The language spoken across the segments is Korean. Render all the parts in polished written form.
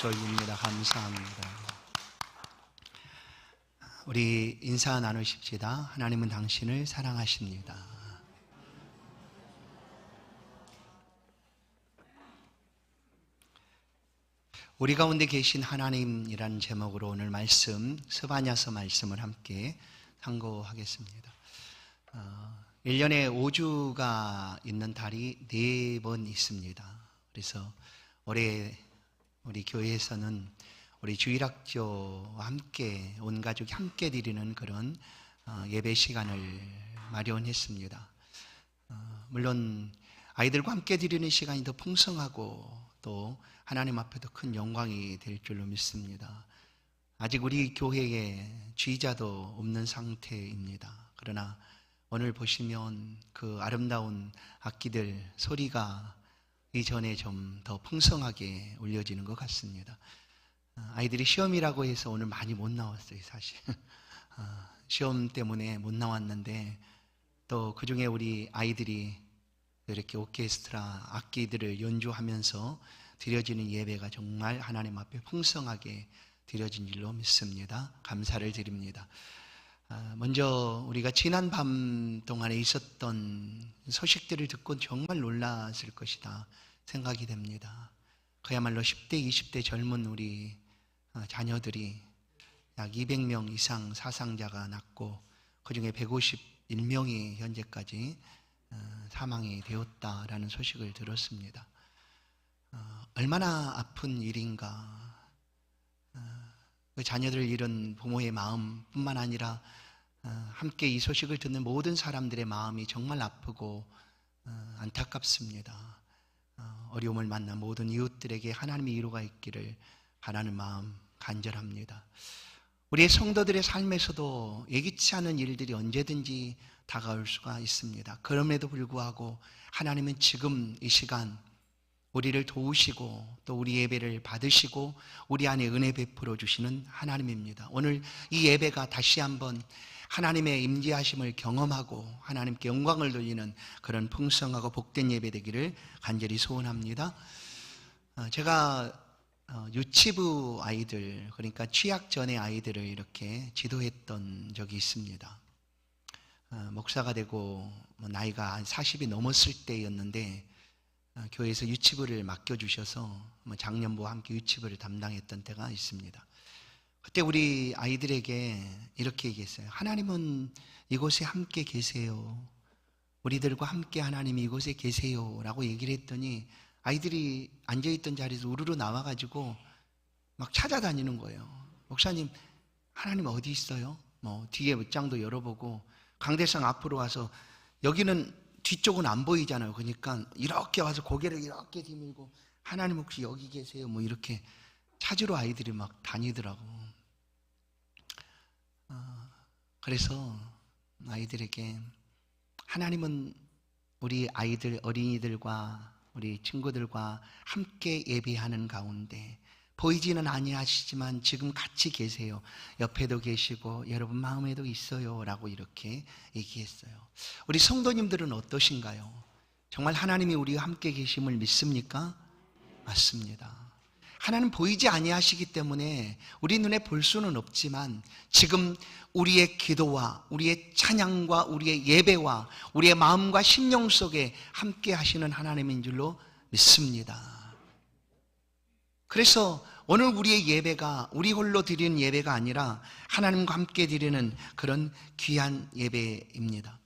목소리입니다. 감사합니다. 우리 인사 나누십시다. 하나님은 당신을 사랑하십니다. 우리 가운데 계신 하나님이라는 제목으로 오늘 말씀, 스바냐서 말씀을 함께 상고하겠습니다. 1년에 5주가 있는 달이 4번 있습니다. 그래서 올해 우리 교회에서는 우리 주일학교와 함께 온 가족이 함께 드리는 그런 예배 시간을 마련했습니다. 물론 아이들과 함께 드리는 시간이 더 풍성하고 또 하나님 앞에도 큰 영광이 될 줄로 믿습니다. 아직 우리 교회에 주의자도 없는 상태입니다. 그러나 오늘 보시면 그 아름다운 악기들 소리가 이전에 좀 더 풍성하게 울려지는 것 같습니다. 아이들이 시험이라고 해서 오늘 많이 못 나왔어요, 사실. 시험 때문에 못 나왔는데 또 그중에 우리 아이들이 이렇게 오케스트라 악기들을 연주하면서 드려지는 예배가 정말 하나님 앞에 풍성하게 드려진 줄로 믿습니다. 감사를 드립니다. 먼저 우리가 지난 밤 동안에 있었던 소식들을 듣고 정말 놀랐을 것이다 생각이 됩니다. 그야말로 10대, 20대 젊은 우리 자녀들이 약 200명 이상 사상자가 났고 그중에 151명이 현재까지 사망이 되었다라는 소식을 들었습니다. 얼마나 아픈 일인가. 그 자녀들을 잃은 부모의 마음뿐만 아니라 함께 이 소식을 듣는 모든 사람들의 마음이 정말 아프고 안타깝습니다. 어려움을 만난 모든 이웃들에게 하나님의 위로가 있기를 바라는 마음 간절합니다. 우리의 성도들의 삶에서도 예기치 않은 일들이 언제든지 다가올 수가 있습니다. 그럼에도 불구하고 하나님은 지금 이 시간 우리를 도우시고 또 우리 예배를 받으시고 우리 안에 은혜 베풀어 주시는 하나님입니다. 오늘 이 예배가 다시 한번 하나님의 임재하심을 경험하고 하나님께 영광을 돌리는 그런 풍성하고 복된 예배 되기를 간절히 소원합니다. 제가 유치부 아이들, 그러니까 취학 전의 아이들을 이렇게 지도했던 적이 있습니다. 목사가 되고 나이가 한 40이 넘었을 때였는데 교회에서 유치부를 맡겨주셔서 작년부와 함께 유치부를 담당했던 때가 있습니다. 그때 우리 아이들에게 이렇게 얘기했어요. 하나님은 이곳에 함께 계세요. 우리들과 함께 하나님이 이곳에 계세요 라고 얘기를 했더니 아이들이 앉아있던 자리에서 우르르 나와가지고 막 찾아다니는 거예요. 목사님, 하나님 어디 있어요? 뒤에 옷장도 열어보고 강대상 앞으로 와서 여기는 뒤쪽은 안 보이잖아요. 그러니까 이렇게 와서 고개를 이렇게 뒤밀고 하나님 혹시 여기 계세요? 이렇게 찾으러 아이들이 막 다니더라고. 그래서 아이들에게 하나님은 우리 아이들, 어린이들과 우리 친구들과 함께 예배하는 가운데 보이지는 아니하시지만 지금 같이 계세요. 옆에도 계시고 여러분 마음에도 있어요 라고 이렇게 얘기했어요. 우리 성도님들은 어떠신가요? 정말 하나님이 우리와 함께 계심을 믿습니까? 맞습니다. 하나님 보이지 아니하시기 때문에 우리 눈에 볼 수는 없지만 지금 우리의 기도와 우리의 찬양과 우리의 예배와 우리의 마음과 심령 속에 함께 하시는 하나님인 줄로 믿습니다. 그래서 오늘 우리의 예배가 우리 홀로 드리는 예배가 아니라 하나님과 함께 드리는 그런 귀한 예배입니다.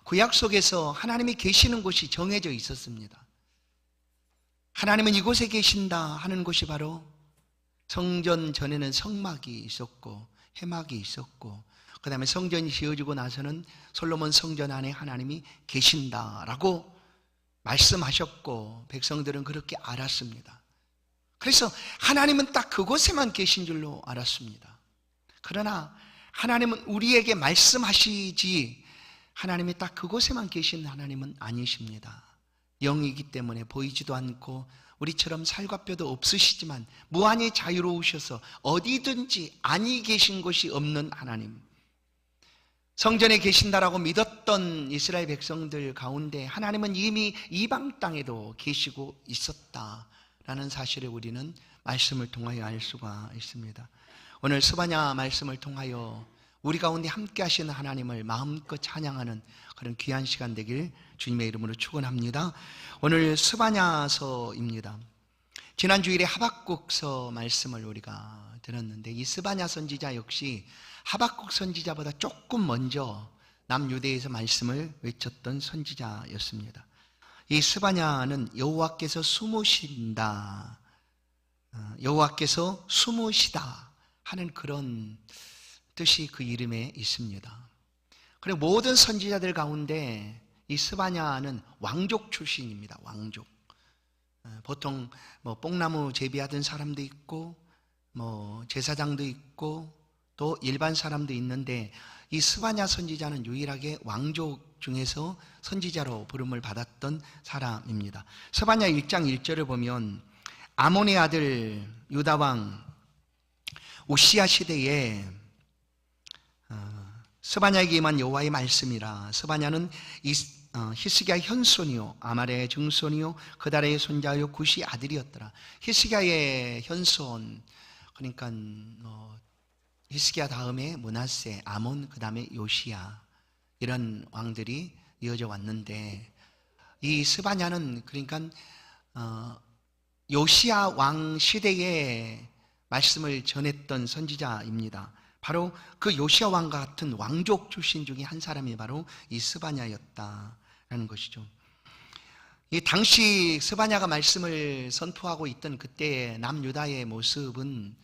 구약 속에서 하나님이 계시는 곳이 정해져 있었습니다. 하나님은 이곳에 계신다 하는 곳이 바로 성전 전에는 성막이 있었고 해막이 있었고 그 다음에 성전이 지어지고 나서는 솔로몬 성전 안에 하나님이 계신다라고 말씀하셨고 백성들은 그렇게 알았습니다. 그래서 하나님은 딱 그곳에만 계신 줄로 알았습니다. 그러나 하나님은 우리에게 말씀하시지 하나님이 딱 그곳에만 계신 하나님은 아니십니다. 영이기 때문에 보이지도 않고 우리처럼 살과 뼈도 없으시지만 무한히 자유로우셔서 어디든지 아니 계신 곳이 없는 하나님, 성전에 계신다라고 믿었던 이스라엘 백성들 가운데 하나님은 이미 이방 땅에도 계시고 있었다라는 사실을 우리는 말씀을 통하여 알 수가 있습니다. 오늘 스바냐 말씀을 통하여 우리 가운데 함께 하시는 하나님을 마음껏 찬양하는 그런 귀한 시간 되길 주님의 이름으로 축원합니다. 오늘 스바냐서입니다. 지난 주일에 하박국서 말씀을 우리가 들었는데 이 스바냐 선지자 역시 하박국 선지자보다 조금 먼저 남유대에서 말씀을 외쳤던 선지자였습니다. 이 스바냐는 여호와께서 숨으신다, 여호와께서 숨으시다 하는 그런 뜻이 그 이름에 있습니다. 그리고 모든 선지자들 가운데 이 스바냐는 왕족 출신입니다. 왕족. 보통 뽕나무 재배하던 사람도 있고 제사장도 있고 또 일반 사람도 있는데 이 스바냐 선지자는 유일하게 왕족 중에서 선지자로 부름을 받았던 사람입니다. 스바냐 1장 1절을 보면 아몬의 아들 유다왕 우시야 시대에 스바냐에게 임한 여호와의 말씀이라. 스바냐는 히스기야 현손이요 아말의 증손이요 그달의 손자요 굿이 아들이었더라. 히스기야의 현손, 그러니까 히스기야 다음에 므낫세, 아몬, 그 다음에 요시야, 이런 왕들이 이어져 왔는데 이 스바냐는 그러니까 요시야 왕 시대에 말씀을 전했던 선지자입니다. 바로 그 요시야 왕과 같은 왕족 출신 중에 한 사람이 바로 이 스바냐였다라는 것이죠. 이 당시 스바냐가 말씀을 선포하고 있던 그때의 남유다의 모습은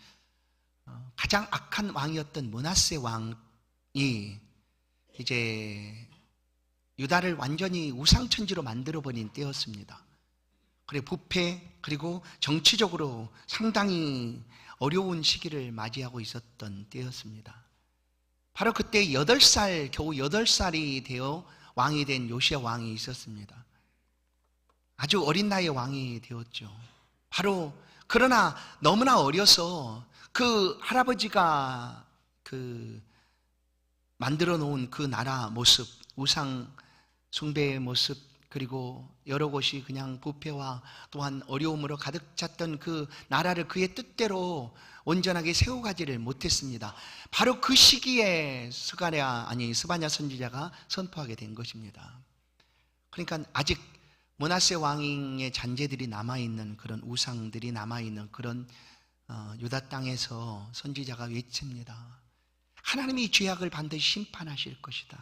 가장 악한 왕이었던 므낫세 왕이 이제 유다를 완전히 우상천지로 만들어버린 때였습니다. 그리고 부패, 그리고 정치적으로 상당히 어려운 시기를 맞이하고 있었던 때였습니다. 바로 그때 겨우 8살이 되어 왕이 된 요시야 왕이 있었습니다. 아주 어린 나이에 왕이 되었죠. 바로 그러나 너무나 어려서 그 할아버지가 만들어 놓은 그 나라 모습, 우상 숭배의 모습, 그리고 여러 곳이 그냥 부패와 또한 어려움으로 가득 찼던 그 나라를 그의 뜻대로 온전하게 세워가지를 못했습니다. 바로 그 시기에 스바냐 선지자가 선포하게 된 것입니다. 그러니까 아직 므낫세 왕의 잔재들이 남아있는 그런 우상들이 남아있는 그런 유다 땅에서 선지자가 외칩니다. 하나님이 죄악을 반드시 심판하실 것이다.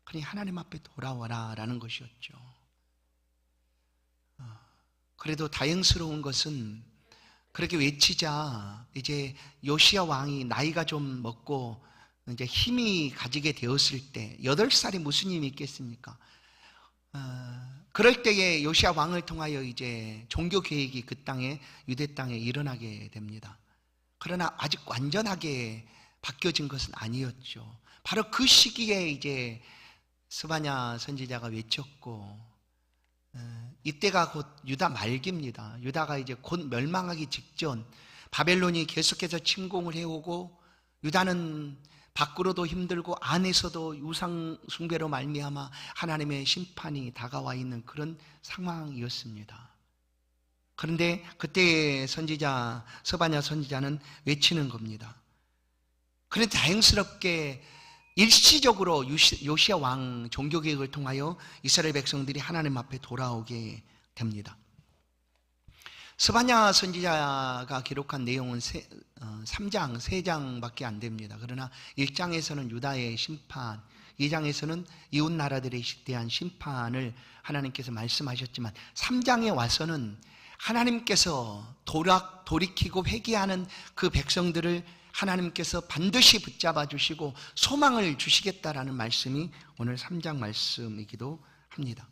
그러니 하나님 앞에 돌아와라 라는 것이었죠. 그래도 다행스러운 것은 그렇게 외치자 이제 요시야 왕이 나이가 좀 먹고 이제 힘이 가지게 되었을 때, 8살이 무슨 힘이 있겠습니까? 그럴 때에 요시야 왕을 통하여 이제 종교 계획이 그 땅에, 유대 땅에 일어나게 됩니다. 그러나 아직 완전하게 바뀌어진 것은 아니었죠. 바로 그 시기에 이제 스바냐 선지자가 외쳤고, 이때가 곧 유다 말기입니다. 유다가 이제 곧 멸망하기 직전, 바벨론이 계속해서 침공을 해오고 유다는 밖으로도 힘들고 안에서도 우상 숭배로 말미암아 하나님의 심판이 다가와 있는 그런 상황이었습니다. 그런데 그때 선지자 스바냐 선지자는 외치는 겁니다. 그런데 다행스럽게 일시적으로 요시야 왕 종교개혁을 통하여 이스라엘 백성들이 하나님 앞에 돌아오게 됩니다. 스바냐 선지자가 기록한 내용은 3장밖에 안 됩니다. 그러나 1장에서는 유다의 심판, 2장에서는 이웃 나라들에 대한 심판을 하나님께서 말씀하셨지만 3장에 와서는 하나님께서 돌이키고 회개하는 그 백성들을 하나님께서 반드시 붙잡아 주시고 소망을 주시겠다라는 말씀이 오늘 3장 말씀이기도 합니다.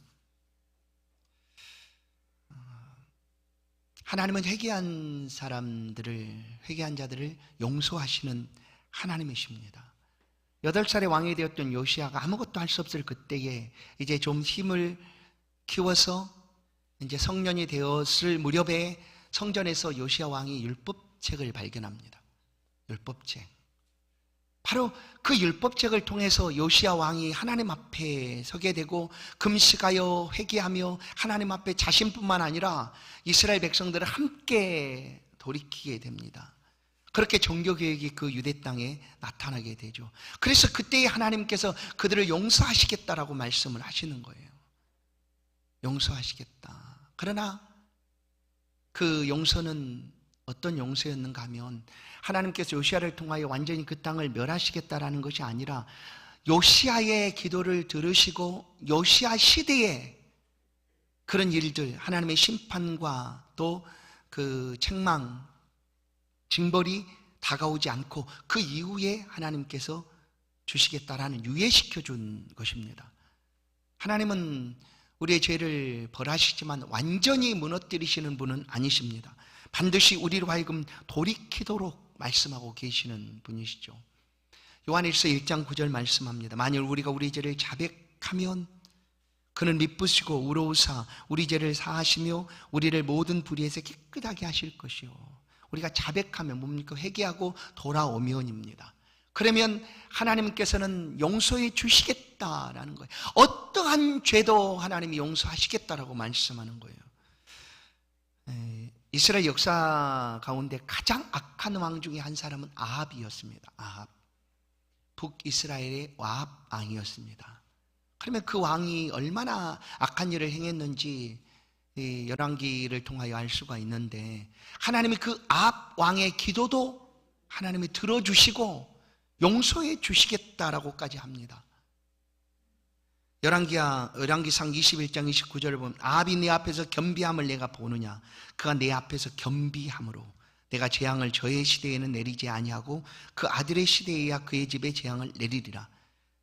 하나님은 회개한 자들을 용서하시는 하나님이십니다. 8살의 왕이 되었던 요시야가 아무것도 할 수 없을 그때에 이제 좀 힘을 키워서 이제 성년이 되었을 무렵에 성전에서 요시야 왕이 율법책을 발견합니다. 율법책. 바로 그 율법책을 통해서 요시야 왕이 하나님 앞에 서게 되고 금식하여 회개하며 하나님 앞에 자신뿐만 아니라 이스라엘 백성들을 함께 돌이키게 됩니다. 그렇게 종교개혁이 그 유대 땅에 나타나게 되죠. 그래서 그때에 하나님께서 그들을 용서하시겠다라고 말씀을 하시는 거예요. 용서하시겠다. 그러나 그 용서는 어떤 용서였는가 하면 하나님께서 요시야를 통하여 완전히 그 땅을 멸하시겠다라는 것이 아니라 요시야의 기도를 들으시고 요시야 시대에 그런 일들, 하나님의 심판과 또 그 책망, 징벌이 다가오지 않고 그 이후에 하나님께서 주시겠다라는 유예시켜 준 것입니다. 하나님은 우리의 죄를 벌하시지만 완전히 무너뜨리시는 분은 아니십니다. 반드시 우리로 하여금 돌이키도록 말씀하고 계시는 분이시죠. 요한일서 1장 9절 말씀합니다. 만일 우리가 우리 죄를 자백하면 그는 미쁘시고 의로우사 우리 죄를 사하시며 우리를 모든 불의에서 깨끗하게 하실 것이요. 우리가 자백하면 뭡니까? 회개하고 돌아오면입니다. 그러면 하나님께서는 용서해 주시겠다라는 거예요. 어떠한 죄도 하나님이 용서하시겠다라고 말씀하는 거예요. 이스라엘 역사 가운데 가장 악한 왕 중에 한 사람은 아합이었습니다. 아합. 북이스라엘의 아합 왕이었습니다. 그러면 그 왕이 얼마나 악한 일을 행했는지 열왕기를 통하여 알 수가 있는데 하나님이 그 아합 왕의 기도도 하나님이 들어주시고 용서해 주시겠다라고까지 합니다. 열왕기상 21장 29절을 보면 아합이 내 앞에서 겸비함을 내가 보느냐 그가 내 앞에서 겸비함으로 내가 재앙을 저의 시대에는 내리지 아니하고 그 아들의 시대에야 그의 집에 재앙을 내리리라.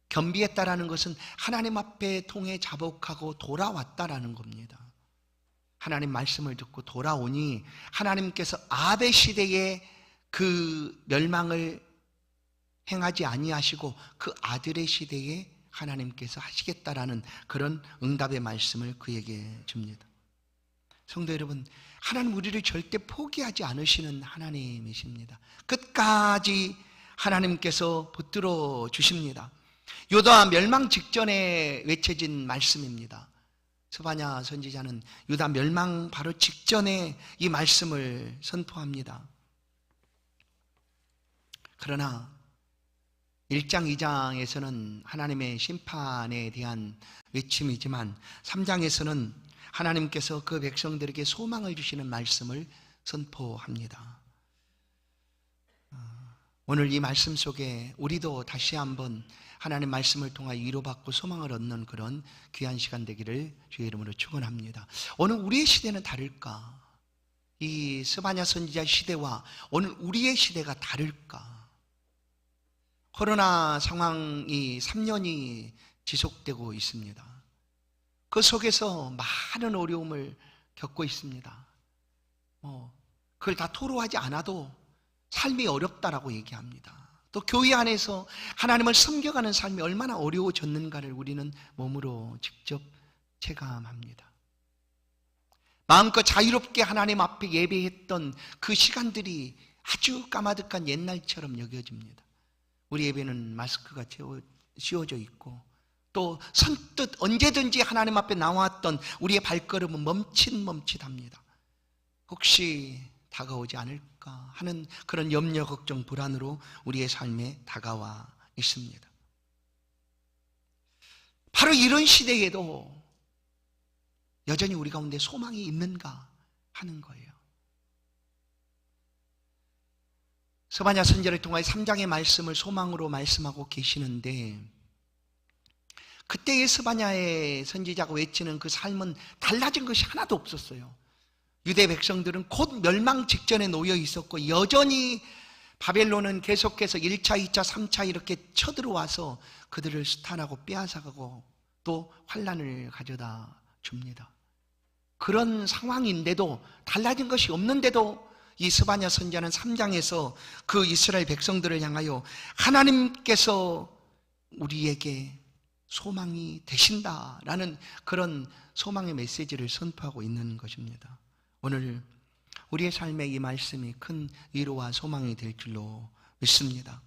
겸비했다라는 것은 하나님 앞에 통해 자복하고 돌아왔다라는 겁니다. 하나님 말씀을 듣고 돌아오니 하나님께서 아합의 시대에 그 멸망을 행하지 아니하시고 그 아들의 시대에 하나님께서 하시겠다라는 그런 응답의 말씀을 그에게 줍니다. 성도 여러분, 하나님 우리를 절대 포기하지 않으시는 하나님이십니다. 끝까지 하나님께서 붙들어 주십니다. 유다 멸망 직전에 외쳐진 말씀입니다. 스바냐 선지자는 유다 멸망 바로 직전에 이 말씀을 선포합니다. 그러나 1장, 2장에서는 하나님의 심판에 대한 외침이지만 3장에서는 하나님께서 그 백성들에게 소망을 주시는 말씀을 선포합니다. 오늘 이 말씀 속에 우리도 다시 한번 하나님 말씀을 통하여 위로받고 소망을 얻는 그런 귀한 시간 되기를 주의 이름으로 축원합니다. 오늘 우리의 시대는 다를까? 이 스바냐 선지자 시대와 오늘 우리의 시대가 다를까? 코로나 상황이 3년이 지속되고 있습니다. 그 속에서 많은 어려움을 겪고 있습니다. 그걸 다 토로하지 않아도 삶이 어렵다라고 얘기합니다. 또 교회 안에서 하나님을 섬겨가는 삶이 얼마나 어려워졌는가를 우리는 몸으로 직접 체감합니다. 마음껏 자유롭게 하나님 앞에 예배했던 그 시간들이 아주 까마득한 옛날처럼 여겨집니다. 우리 예배는 마스크가 씌워져 있고 또 선뜻 언제든지 하나님 앞에 나왔던 우리의 발걸음은 멈칫멈칫합니다. 혹시 다가오지 않을까 하는 그런 염려, 걱정, 불안으로 우리의 삶에 다가와 있습니다. 바로 이런 시대에도 여전히 우리 가운데 소망이 있는가 하는 거예요. 스바냐 선지자를 통하여 3장의 말씀을 소망으로 말씀하고 계시는데 그때의 스바냐의 선지자가 외치는 그 삶은 달라진 것이 하나도 없었어요. 유대 백성들은 곧 멸망 직전에 놓여 있었고 여전히 바벨론은 계속해서 1차, 2차, 3차 이렇게 쳐들어와서 그들을 수탄하고 빼앗아가고 또 환난을 가져다 줍니다. 그런 상황인데도 달라진 것이 없는데도 이 스바냐 선지자는 3장에서 그 이스라엘 백성들을 향하여 하나님께서 우리에게 소망이 되신다라는 그런 소망의 메시지를 선포하고 있는 것입니다. 오늘 우리의 삶에 이 말씀이 큰 위로와 소망이 될 줄로 믿습니다.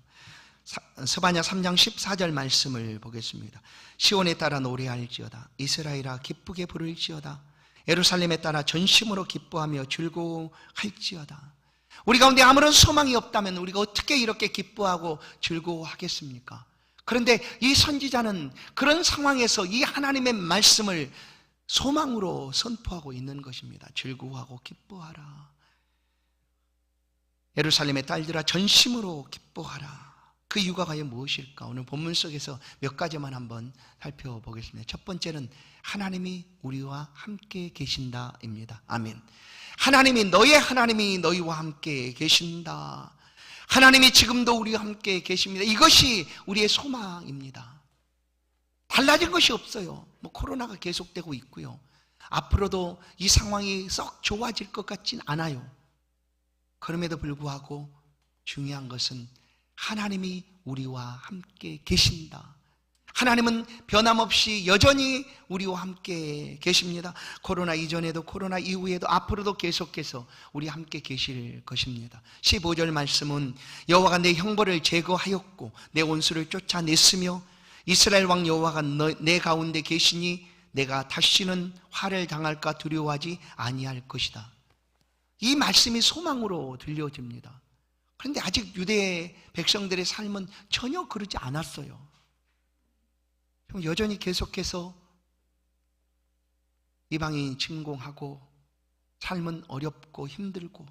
스바냐 3장 14절 말씀을 보겠습니다. 시온에 따라 노래할지어다. 이스라엘아 기쁘게 부를지어다. 예루살렘에 따라 전심으로 기뻐하며 즐거워할지어다. 우리 가운데 아무런 소망이 없다면 우리가 어떻게 이렇게 기뻐하고 즐거워하겠습니까? 그런데 이 선지자는 그런 상황에서 이 하나님의 말씀을 소망으로 선포하고 있는 것입니다. 즐거워하고 기뻐하라. 예루살렘의 딸들아 전심으로 기뻐하라. 그 이유가 과연 무엇일까? 오늘 본문 속에서 몇 가지만 한번 살펴보겠습니다. 첫 번째는 하나님이 우리와 함께 계신다입니다. 아멘. 하나님이, 너의 하나님이 너희와 함께 계신다. 하나님이 지금도 우리와 함께 계십니다. 이것이 우리의 소망입니다. 달라진 것이 없어요. 코로나가 계속되고 있고요. 앞으로도 이 상황이 썩 좋아질 것 같진 않아요. 그럼에도 불구하고 중요한 것은 하나님이 우리와 함께 계신다. 하나님은 변함없이 여전히 우리와 함께 계십니다. 코로나 이전에도 코로나 이후에도 앞으로도 계속해서 우리와 함께 계실 것입니다. 15절 말씀은 여호와가 내 형벌을 제거하였고 내 원수를 쫓아냈으며 이스라엘 왕 여호와가 내 가운데 계시니 내가 다시는 화를 당할까 두려워하지 아니할 것이다. 이 말씀이 소망으로 들려집니다. 그런데 아직 유대 백성들의 삶은 전혀 그러지 않았어요. 여전히 계속해서 이방인 침공하고 삶은 어렵고 힘들고,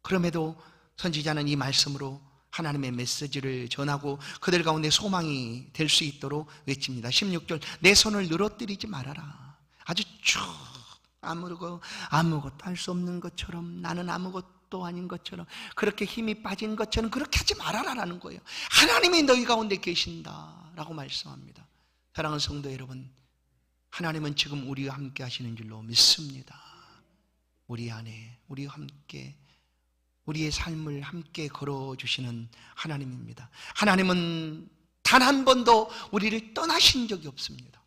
그럼에도 선지자는 이 말씀으로 하나님의 메시지를 전하고 그들 가운데 소망이 될 수 있도록 외칩니다. 16절, 내 손을 늘어뜨리지 말아라. 아주 쭉 아무것도 할 수 없는 것처럼, 나는 아무것도 아닌 것처럼, 그렇게 힘이 빠진 것처럼 그렇게 하지 말아라라는 거예요. 하나님이 너희 가운데 계신다라고 말씀합니다. 사랑하는 성도 여러분, 하나님은 지금 우리와 함께 하시는 줄로 믿습니다. 우리 안에, 우리와 함께, 우리의 삶을 함께 걸어주시는 하나님입니다. 하나님은 단 한 번도 우리를 떠나신 적이 없습니다.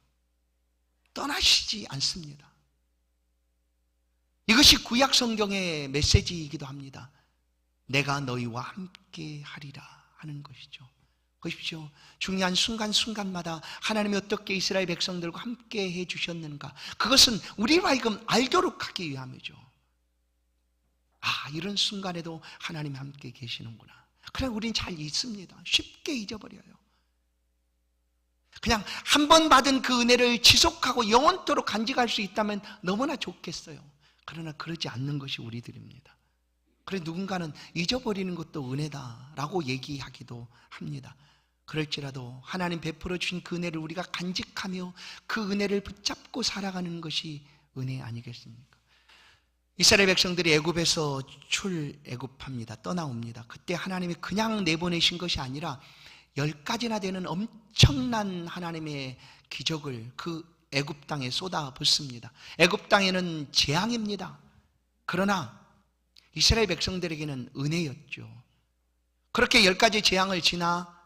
떠나시지 않습니다. 이것이 구약 성경의 메시지이기도 합니다. 내가 너희와 함께 하리라 하는 것이죠. 보십시오. 중요한 순간순간마다 하나님이 어떻게 이스라엘 백성들과 함께 해주셨는가, 그것은 우리로 하여금 알도록 하기 위함이죠. 아, 이런 순간에도 하나님이 함께 계시는구나. 그냥 우린 잘 잊습니다. 쉽게 잊어버려요. 그냥 한 번 받은 그 은혜를 지속하고 영원토록 간직할 수 있다면 너무나 좋겠어요. 그러나 그러지 않는 것이 우리들입니다. 그래서 누군가는 잊어버리는 것도 은혜다라고 얘기하기도 합니다. 그럴지라도 하나님 베풀어 주신 그 은혜를 우리가 간직하며 그 은혜를 붙잡고 살아가는 것이 은혜 아니겠습니까? 이스라엘 백성들이 애굽에서 출애굽합니다. 떠나옵니다. 그때 하나님이 그냥 내보내신 것이 아니라 10가지나 되는 엄청난 하나님의 기적을 그 애굽 땅에 쏟아붓습니다. 애굽 땅에는 재앙입니다. 그러나 이스라엘 백성들에게는 은혜였죠. 그렇게 10가지 재앙을 지나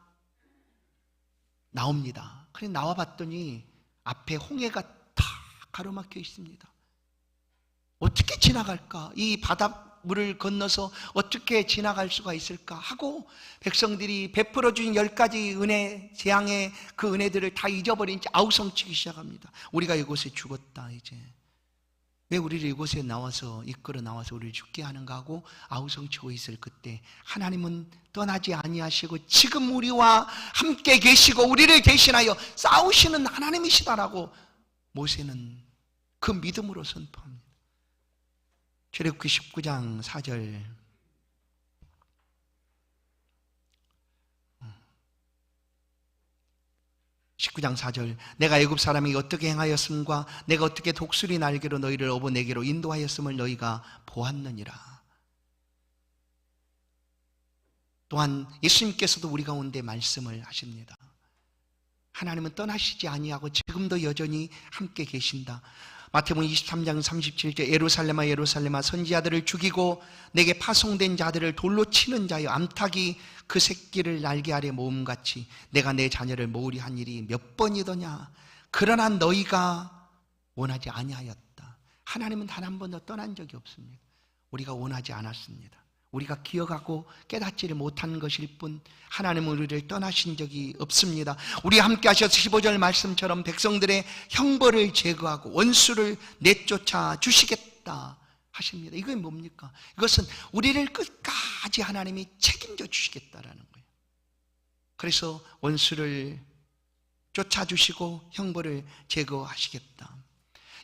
나옵니다. 그래 나와 봤더니 앞에 홍해가 다 가로막혀 있습니다. 어떻게 지나갈까? 이 바닷물을 건너서 어떻게 지나갈 수가 있을까? 하고 백성들이 베풀어 주신 10가지 은혜, 재앙의 그 은혜들을 다 잊어버린 채 아우성치기 시작합니다. 우리가 이곳에 죽었다 이제. 왜 우리를 이곳에 나와서 이끌어 나와서 우리를 죽게 하는가 하고 아우성치고 있을 그때 하나님은 떠나지 아니하시고 지금 우리와 함께 계시고 우리를 대신하여 싸우시는 하나님이시다라고 모세는 그 믿음으로 선포합니다. 출애굽기 19장 4절, 내가 애굽 사람이 어떻게 행하였음과 내가 어떻게 독수리 날개로 너희를 업어 내게로 인도하였음을 너희가 보았느니라. 또한 예수님께서도 우리 가운데 말씀을 하십니다. 하나님은 떠나시지 아니하고 지금도 여전히 함께 계신다. 마태복음 23장 37절, 예루살렘아 예루살렘아 선지자들을 죽이고 내게 파송된 자들을 돌로 치는 자여, 암탉이 그 새끼를 날개 아래 모음같이 내가 내 자녀를 모으리 한 일이 몇 번이더냐. 그러나 너희가 원하지 아니하였다. 하나님은 단 한 번도 떠난 적이 없습니다. 우리가 원하지 않았습니다. 우리가 기억하고 깨닫지를 못한 것일 뿐 하나님은 우리를 떠나신 적이 없습니다. 우리와 함께 하셔서 15절 말씀처럼 백성들의 형벌을 제거하고 원수를 내쫓아 주시겠다 하십니다. 이게 뭡니까? 이것은 우리를 끝까지 하나님이 책임져 주시겠다라는 거예요. 그래서 원수를 쫓아주시고 형벌을 제거하시겠다.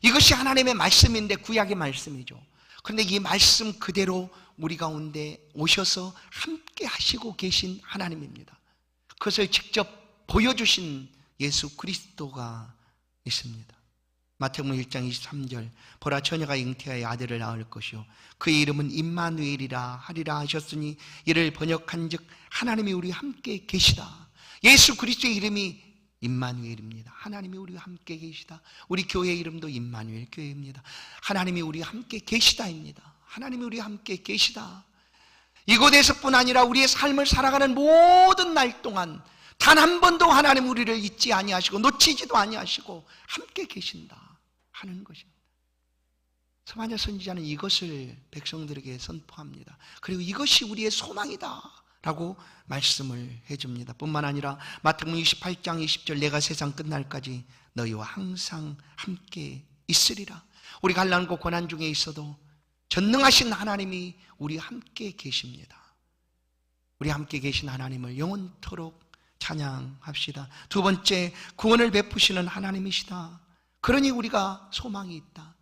이것이 하나님의 말씀인데 구약의 말씀이죠. 그런데 이 말씀 그대로 우리 가운데 오셔서 함께 하시고 계신 하나님입니다. 그것을 직접 보여주신 예수 그리스도가 있습니다. 마태복음 1장 23절 보라 처녀가 잉태하여 아들을 낳을 것이요 그의 이름은 임마누엘이라 하리라 하셨으니 이를 번역한즉 하나님이 우리와 함께 계시다. 예수 그리스도의 이름이 임마누엘입니다. 하나님이 우리와 함께 계시다. 우리 교회 이름도 임마누엘 교회입니다. 하나님이 우리와 함께 계시다입니다. 하나님이 우리와 함께 계시다. 이곳에서뿐 아니라 우리의 삶을 살아가는 모든 날 동안 단 한 번도 하나님 우리를 잊지 아니하시고 놓치지도 아니하시고 함께 계신다 하는 것입니다. 스바냐 선지자는 이것을 백성들에게 선포합니다. 그리고 이것이 우리의 소망이다 라고 말씀을 해줍니다. 뿐만 아니라 마태복음 28장 20절 내가 세상 끝날까지 너희와 항상 함께 있으리라. 우리 갈라놓고 고난 중에 있어도 전능하신 하나님이 우리와 함께 계십니다. 우리 함께 계신 하나님을 영원토록 찬양합시다. 두 번째, 구원을 베푸시는 하나님이시다. 그러니 우리가 소망이 있다.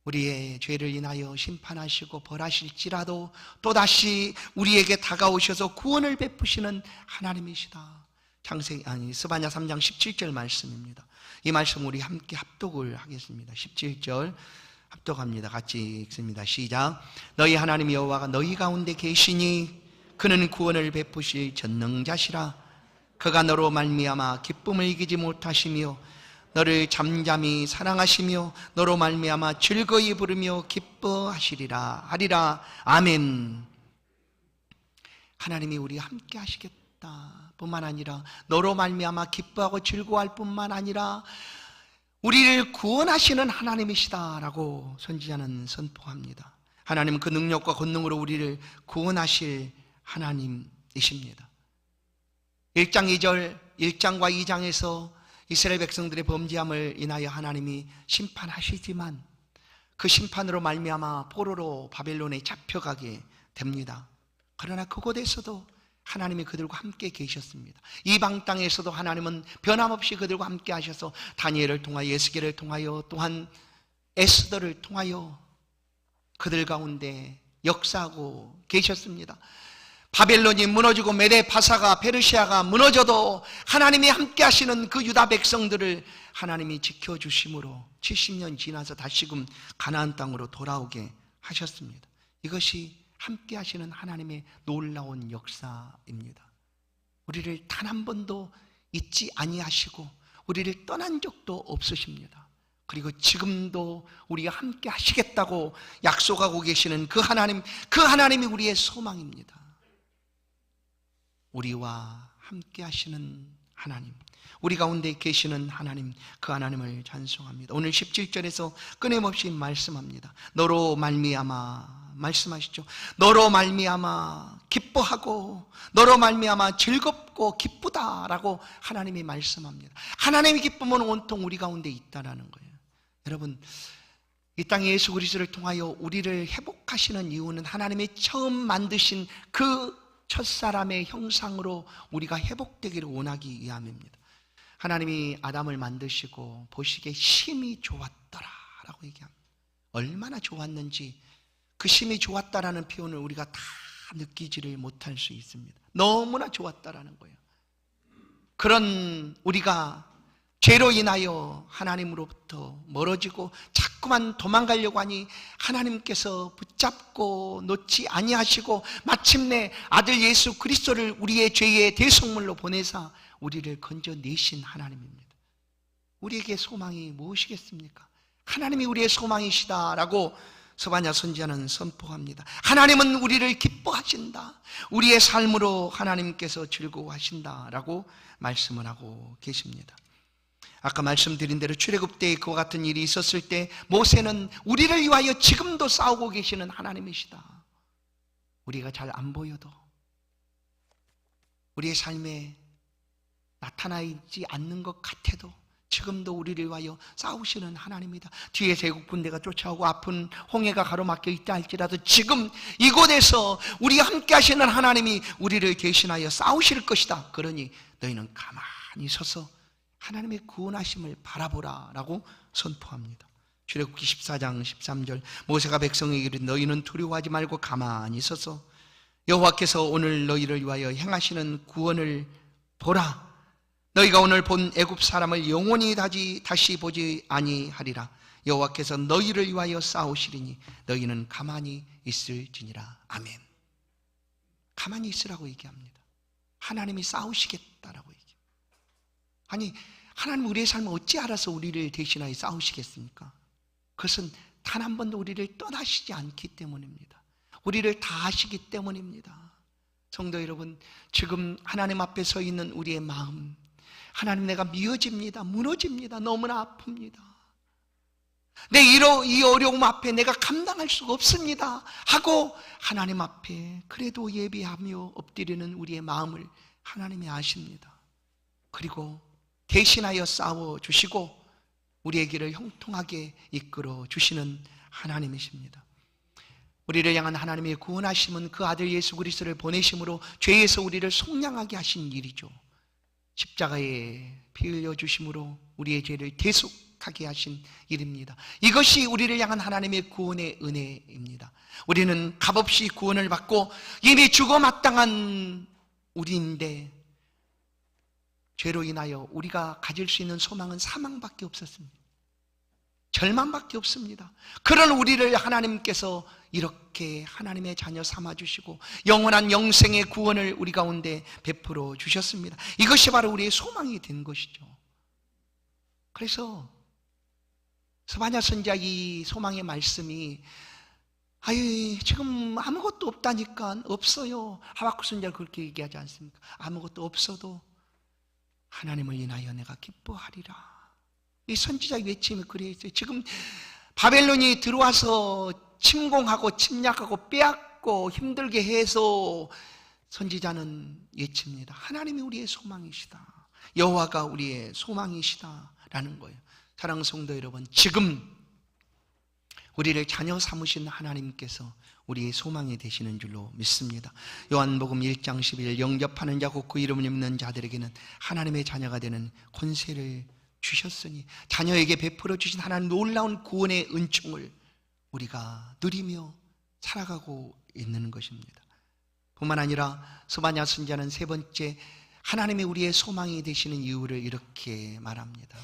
우리의 죄를 인하여 심판하시고 벌하실지라도 또다시 우리에게 다가오셔서 구원을 베푸시는 하나님이시다. 스바냐 3장 17절 말씀입니다. 이 말씀 우리 함께 합독을 하겠습니다. 17절 합독합니다. 같이 읽습니다. 시작. 너희 하나님 여호와가 너희 가운데 계시니 그는 구원을 베푸실 전능자시라. 그가 너로 말미암아 기쁨을 이기지 못하시며 너를 잠잠히 사랑하시며 너로 말미암아 즐거이 부르며 기뻐하시리라 하리라. 아멘. 하나님이 우리와 함께 하시겠다 뿐만 아니라 너로 말미암아 기뻐하고 즐거워할 뿐만 아니라 우리를 구원하시는 하나님이시다라고 선지자는 선포합니다. 하나님은 그 능력과 권능으로 우리를 구원하실 하나님이십니다. 1장 2절 1장과 2장에서 이스라엘 백성들의 범죄함을 인하여 하나님이 심판하시지만 그 심판으로 말미암아 포로로 바벨론에 잡혀가게 됩니다. 그러나 그곳에서도 하나님이 그들과 함께 계셨습니다. 이방 땅에서도 하나님은 변함없이 그들과 함께 하셔서 다니엘을 통하여 에스겔을 통하여 또한 에스더를 통하여 그들 가운데 역사하고 계셨습니다. 바벨론이 무너지고 메데 파사가 페르시아가 무너져도 하나님이 함께 하시는 그 유다 백성들을 하나님이 지켜주심으로 70년 지나서 다시금 가나안 땅으로 돌아오게 하셨습니다. 이것이 함께 하시는 하나님의 놀라운 역사입니다. 우리를 단 한 번도 잊지 아니하시고 우리를 떠난 적도 없으십니다. 그리고 지금도 우리가 함께 하시겠다고 약속하고 계시는 그 하나님이 우리의 소망입니다. 우리와 함께 하시는 하나님, 우리 가운데 계시는 하나님, 그 하나님을 찬송합니다. 오늘 17절에서 끊임없이 말씀합니다. 너로 말미암아 말씀하시죠. 너로 말미암아 기뻐하고 너로 말미암아 즐겁고 기쁘다라고 하나님이 말씀합니다. 하나님의 기쁨은 온통 우리 가운데 있다라는 거예요. 여러분, 이 땅에 예수 그리스도를 통하여 우리를 회복하시는 이유는 하나님이 처음 만드신 그 첫사람의 형상으로 우리가 회복되기를 원하기 위함입니다. 하나님이 아담을 만드시고 보시기에 심히 좋았더라 라고 얘기합니다. 얼마나 좋았는지 그 심히 좋았다라는 표현을 우리가 다 느끼지를 못할 수 있습니다. 너무나 좋았다라는 거예요. 그런 우리가 죄로 인하여 하나님으로부터 멀어지고 자꾸만 도망가려고 하니 하나님께서 붙잡고 놓지 아니하시고 마침내 아들 예수 그리스도를 우리의 죄의 대속물로 보내사 우리를 건져내신 하나님입니다. 우리에게 소망이 무엇이겠습니까? 하나님이 우리의 소망이시다라고 스바냐 선지자는 선포합니다. 하나님은 우리를 기뻐하신다. 우리의 삶으로 하나님께서 즐거워하신다라고 말씀을 하고 계십니다. 아까 말씀드린 대로 출애굽 때에 그와 같은 일이 있었을 때 모세는 우리를 위하여 지금도 싸우고 계시는 하나님이시다. 우리가 잘 안 보여도 우리의 삶에 나타나지 않는 것 같아도 지금도 우리를 위하여 싸우시는 하나님이다. 뒤에서 애국 군대가 쫓아오고 아픈 홍해가 가로막혀 있다 할지라도 지금 이곳에서 우리와 함께 하시는 하나님이 우리를 대신하여 싸우실 것이다. 그러니 너희는 가만히 서서 하나님의 구원하심을 바라보라 라고 선포합니다. 출애굽기 14장 13절, 모세가 백성에게 이르되 너희는 두려워하지 말고 가만히 서서 여호와께서 오늘 너희를 위하여 행하시는 구원을 보라. 너희가 오늘 본 애굽 사람을 영원히 다시 보지 아니하리라. 여호와께서 너희를 위하여 싸우시리니 너희는 가만히 있을지니라. 아멘. 가만히 있으라고 얘기합니다. 하나님이 싸우시겠다라고 얘기합니다. 아니, 하나님 우리의 삶을 어찌 알아서 우리를 대신하여 싸우시겠습니까? 그것은 단 한 번도 우리를 떠나시지 않기 때문입니다. 우리를 다 아시기 때문입니다. 성도 여러분, 지금 하나님 앞에 서 있는 우리의 마음, 하나님 내가 미어집니다. 무너집니다. 너무나 아픕니다. 이 어려움 앞에 내가 감당할 수가 없습니다 하고 하나님 앞에 그래도 예비하며 엎드리는 우리의 마음을 하나님이 아십니다. 그리고 대신하여 싸워주시고 우리의 길을 형통하게 이끌어 주시는 하나님이십니다. 우리를 향한 하나님의 구원하심은 그 아들 예수 그리스도를 보내심으로 죄에서 우리를 속량하게 하신 일이죠. 십자가에 피 흘려 주심으로 우리의 죄를 대속하게 하신 일입니다. 이것이 우리를 향한 하나님의 구원의 은혜입니다. 우리는 값없이 구원을 받고 이미 죽어 마땅한 우리인데 죄로 인하여 우리가 가질 수 있는 소망은 사망밖에 없었습니다. 절망밖에 없습니다. 그런 우리를 하나님께서 이렇게 하나님의 자녀 삼아주시고 영원한 영생의 구원을 우리 가운데 베풀어 주셨습니다. 이것이 바로 우리의 소망이 된 것이죠. 그래서 스바냐 선지자 이 소망의 말씀이 지금 아무것도 없다니까 없어요. 하박국 선지자가 그렇게 얘기하지 않습니까? 아무것도 없어도 하나님을 인하여 내가 기뻐하리라. 이 선지자의 외침이 그래 있어요. 지금 바벨론이 들어와서 침공하고 침략하고 빼앗고 힘들게 해서 선지자는 외칩니다. 하나님이 우리의 소망이시다. 여호와가 우리의 소망이시다라는 거예요. 사랑하는 성도 여러분, 지금 우리를 자녀 삼으신 하나님께서 우리의 소망이 되시는 줄로 믿습니다. 요한복음 1장 11, 영접하는 자 곧 그 이름을 믿는 자들에게는 하나님의 자녀가 되는 권세를 주셨으니 자녀에게 베풀어 주신 하나님 놀라운 구원의 은총을 우리가 누리며 살아가고 있는 것입니다. 뿐만 아니라 스바냐 선지자는 세 번째 하나님이 우리의 소망이 되시는 이유를 이렇게 말합니다.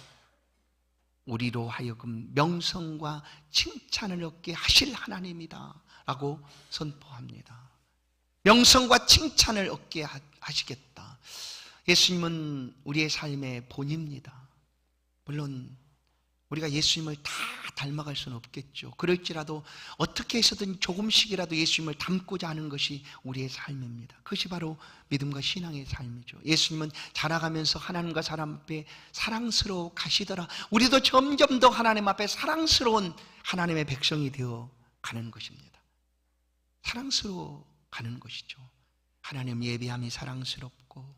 우리로 하여금 명성과 칭찬을 얻게 하실 하나님이다 라고 선포합니다. 명성과 칭찬을 얻게 하시겠다. 예수님은 우리의 삶의 본입니다. 물론 우리가 예수님을 다 닮아갈 수는 없겠죠. 그럴지라도 어떻게 해서든 조금씩이라도 예수님을 닮고자 하는 것이 우리의 삶입니다. 그것이 바로 믿음과 신앙의 삶이죠. 예수님은 자라가면서 하나님과 사람 앞에 사랑스러워 가시더라. 우리도 점점 더 하나님 앞에 사랑스러운 하나님의 백성이 되어 가는 것입니다. 사랑스러워 가는 것이죠. 하나님 예배함이 사랑스럽고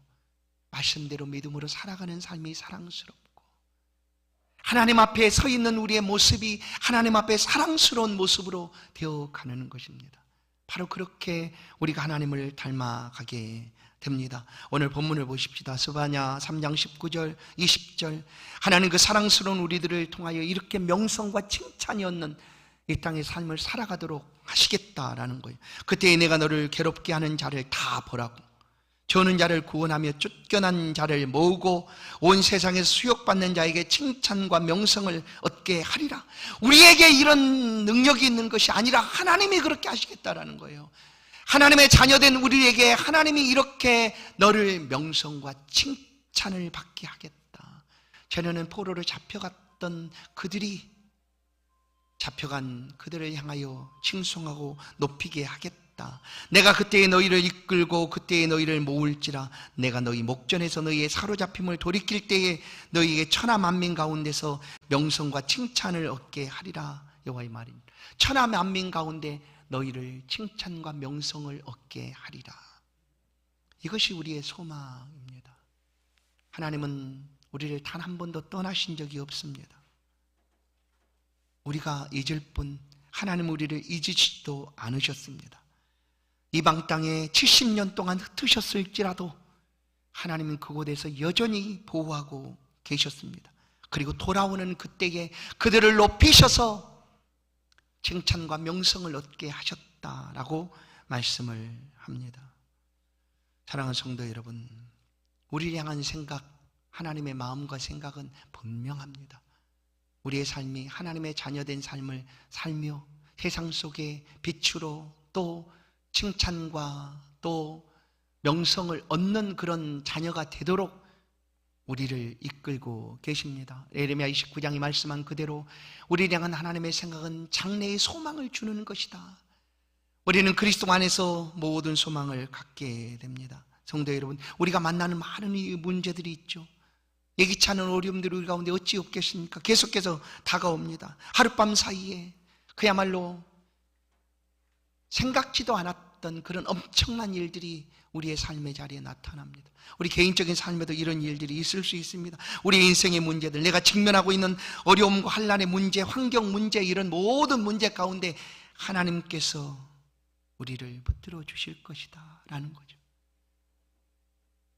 말씀대로 믿음으로 살아가는 삶이 사랑스럽고 하나님 앞에 서 있는 우리의 모습이 하나님 앞에 사랑스러운 모습으로 되어가는 것입니다. 바로 그렇게 우리가 하나님을 닮아가게 됩니다. 오늘 본문을 보십시다. 스바냐 3장 19절 20절 하나님 그 사랑스러운 우리들을 통하여 이렇게 명성과 칭찬이 얻는 이 땅의 삶을 살아가도록 하시겠다라는 거예요. 그때 내가 너를 괴롭게 하는 자를 다 보라고 저는 자를 구원하며 쫓겨난 자를 모으고 온 세상에서 수욕받는 자에게 칭찬과 명성을 얻게 하리라. 우리에게 이런 능력이 있는 것이 아니라 하나님이 그렇게 하시겠다라는 거예요. 하나님의 자녀된 우리에게 하나님이 이렇게 너를 명성과 칭찬을 받게 하겠다. 전에는 포로로 잡혀간 그들을 향하여 칭송하고 높이게 하겠다. 내가 그때에 너희를 이끌고 그때에 너희를 모을지라. 내가 너희 목전에서 너희의 사로잡힘을 돌이킬 때에 너희에게 천하 만민 가운데서 명성과 칭찬을 얻게 하리라. 여호와의 말입니다. 천하 만민 가운데 너희를 칭찬과 명성을 얻게 하리라. 이것이 우리의 소망입니다. 하나님은 우리를 단 한 번도 떠나신 적이 없습니다. 우리가 잊을 뿐 하나님 우리를 잊으시지도 않으셨습니다. 이방 땅에 70년 동안 흩으셨을지라도 하나님은 그곳에서 여전히 보호하고 계셨습니다. 그리고 돌아오는 그때에 그들을 높이셔서 칭찬과 명성을 얻게 하셨다라고 말씀을 합니다. 사랑하는 성도 여러분, 우리를 향한 생각, 하나님의 마음과 생각은 분명합니다. 우리의 삶이 하나님의 자녀된 삶을 살며 세상 속에 빛으로 또 칭찬과 또 명성을 얻는 그런 자녀가 되도록 우리를 이끌고 계십니다. 예레미야 29장이 말씀한 그대로 우리를 향한 하나님의 생각은 장래의 소망을 주는 것이다. 우리는 그리스도 안에서 모든 소망을 갖게 됩니다. 성도 여러분, 우리가 만나는 많은 이 문제들이 있죠. 예기치 않은 어려움들이 우리 가운데 어찌 없겠습니까? 계속해서 다가옵니다. 하룻밤 사이에 그야말로 생각지도 않았던 그런 엄청난 일들이 우리의 삶의 자리에 나타납니다. 우리 개인적인 삶에도 이런 일들이 있을 수 있습니다. 우리 인생의 문제들, 내가 직면하고 있는 어려움과 환난의 문제, 환경 문제, 이런 모든 문제 가운데 하나님께서 우리를 붙들어 주실 것이다 라는 거죠.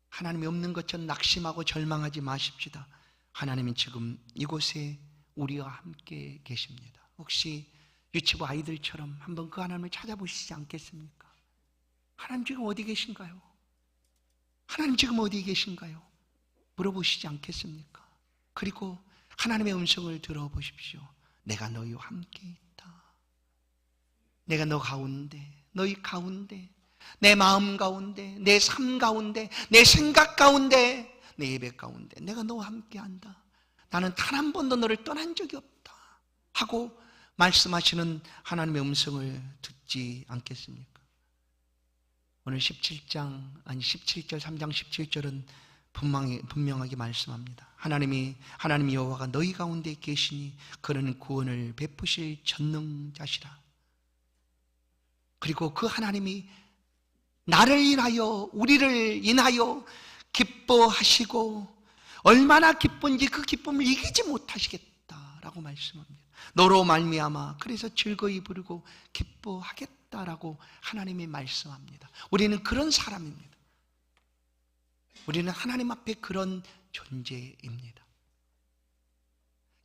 하나님이 없는 것처럼 낙심하고 절망하지 마십시다. 하나님은 지금 이곳에 우리와 함께 계십니다. 혹시 유치부 아이들처럼 한번 그 하나님을 찾아보시지 않겠습니까? 하나님 지금 어디 계신가요? 하나님 지금 어디 계신가요? 물어보시지 않겠습니까? 그리고 하나님의 음성을 들어보십시오. 내가 너희와 함께 있다. 내가 너 가운데, 너희 가운데, 내 마음 가운데, 내 삶 가운데, 내 생각 가운데, 내 예배 가운데 내가 너와 함께 한다. 나는 단 한 번도 너를 떠난 적이 없다 하고 말씀하시는 하나님의 음성을 듣지 않겠습니까? 오늘 17장, 아니 17절, 3장 17절은 분명하게 말씀합니다. 하나님 여호와가 너희 가운데 계시니 그는 구원을 베푸실 전능자시라. 그리고 그 하나님이 나를 인하여, 우리를 인하여 기뻐하시고 얼마나 기쁜지 그 기쁨을 이기지 못하시겠다라고 말씀합니다. 너로 말미암아 그래서 즐거이 부르고 기뻐하겠다라고 하나님이 말씀합니다. 우리는 그런 사람입니다. 우리는 하나님 앞에 그런 존재입니다.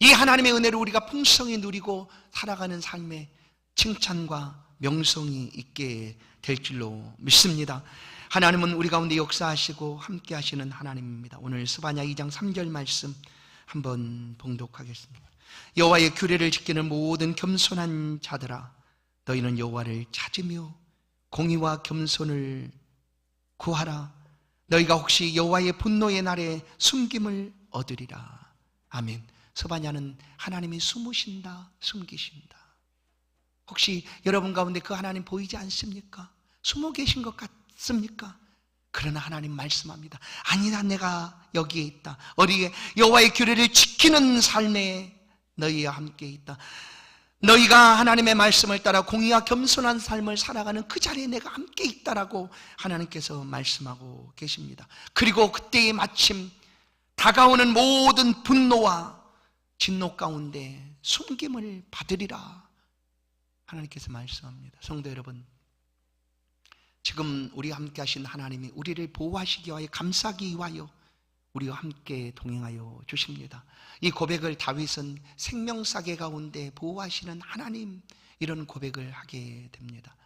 이 하나님의 은혜를 우리가 풍성히 누리고 살아가는 삶에 칭찬과 명성이 있게 될 줄로 믿습니다. 하나님은 우리 가운데 역사하시고 함께 하시는 하나님입니다. 오늘 스바냐 2장 3절 말씀 한번 봉독하겠습니다. 여호와의 규례를 지키는 모든 겸손한 자들아, 너희는 여호와를 찾으며 공의와 겸손을 구하라. 너희가 혹시 여호와의 분노의 날에 숨김을 얻으리라. 아멘. 스바냐는 하나님이 숨으신다, 숨기신다. 혹시 여러분 가운데 그 하나님 보이지 않습니까? 숨어 계신 것 같습니까? 그러나 하나님 말씀합니다. 아니다, 내가 여기에 있다. 어디에? 여호와의 규례를 지키는 삶에 너희와 함께 있다. 너희가 하나님의 말씀을 따라 공의와 겸손한 삶을 살아가는 그 자리에 내가 함께 있다라고 하나님께서 말씀하고 계십니다. 그리고 그때에 마침 다가오는 모든 분노와 진노 가운데 숨김을 받으리라 하나님께서 말씀합니다. 성도 여러분, 지금 우리와 함께 하신 하나님이 우리를 보호하시기 위하여, 감싸기 위하여 우리와 함께 동행하여 주십니다. 이 고백을 다윗은 생명사계 가운데 보호하시는 하나님, 이런 고백을 하게 됩니다.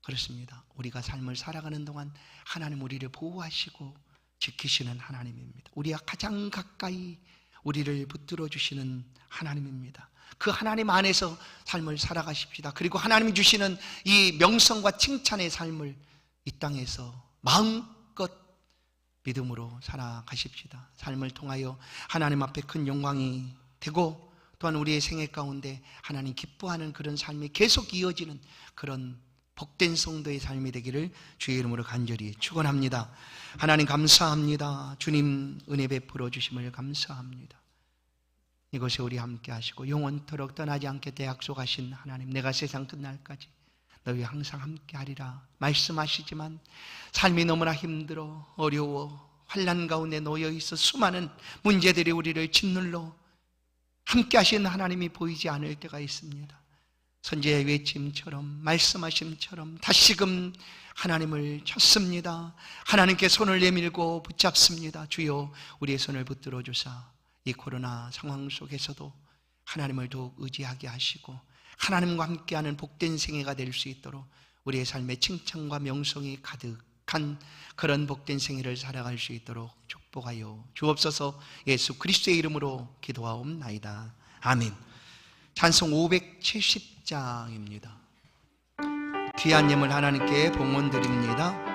그렇습니다. 우리가 삶을 살아가는 동안 하나님 우리를 보호하시고 지키시는 하나님입니다. 우리와 가장 가까이 우리를 붙들어 주시는 하나님입니다. 그 하나님 안에서 삶을 살아가십시다. 그리고 하나님이 주시는 이 명성과 칭찬의 삶을 이 땅에서 마음껏 믿음으로 살아가십시다. 삶을 통하여 하나님 앞에 큰 영광이 되고 또한 우리의 생애 가운데 하나님 기뻐하는 그런 삶이 계속 이어지는 그런 복된 성도의 삶이 되기를 주의 이름으로 간절히 축원합니다. 하나님 감사합니다. 주님 은혜 베풀어 주심을 감사합니다. 이곳에 우리 함께 하시고 영원토록 떠나지 않게 약속하신 하나님, 내가 세상 끝날까지 너희 항상 함께 하리라 말씀하시지만 삶이 너무나 힘들어 어려워 환난 가운데 놓여 있어 수많은 문제들이 우리를 짓눌러 함께 하신 하나님이 보이지 않을 때가 있습니다. 선지자의 외침처럼 말씀하심처럼 다시금 하나님을 찾습니다. 하나님께 손을 내밀고 붙잡습니다. 주여 우리의 손을 붙들어 주사 이 코로나 상황 속에서도 하나님을 더욱 의지하게 하시고 하나님과 함께하는 복된 생애가 될 수 있도록 우리의 삶에 칭찬과 명성이 가득한 그런 복된 생애를 살아갈 수 있도록 축복하여 주옵소서. 예수 그리스도의 이름으로 기도하옵나이다. 아멘. 찬송 570장입니다. 귀한 예물 하나님께 봉헌드립니다.